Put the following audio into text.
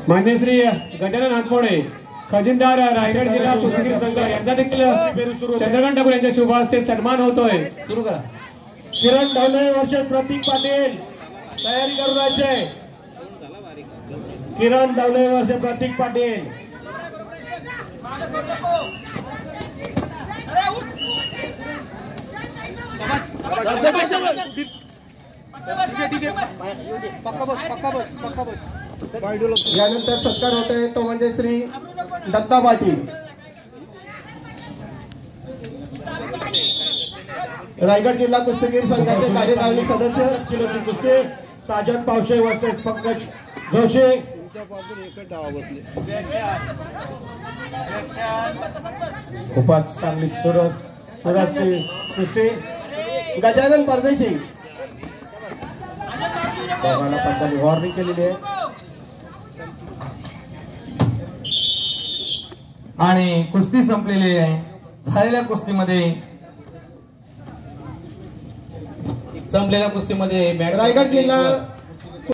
मान्य श्री गजानन हातमोडे खजिनदार रायगड जिल्हा कुस्तीगीर संघ यांचा देखील चंद्रकांत ठाकूर यांच्या शुभ हस्ते सन्मान होतोय। सुरू करा। किरण ढवले वर्षे प्रतीक पाटील तयारी करून राहायचे। किरण ढवले वर्षे प्रतीक पाटील यानंतर सत्कार होत आहे तो म्हणजे श्री दत्ता पाटील रायगड जिल्हा कुस्तीगीर संघाचे कार्यकारिणी सदस्य। किलोची कुस्ती साजन पावशे वर्सेस पंकज जोशी। खूपच चांगली सुरतची कुस्ती गजानन परदेशी वॉर्निंग केलेली आहे आणि कुस्ती संपलेली आहे। झालेल्या कुस्तीमध्ये रायगड जिल्हा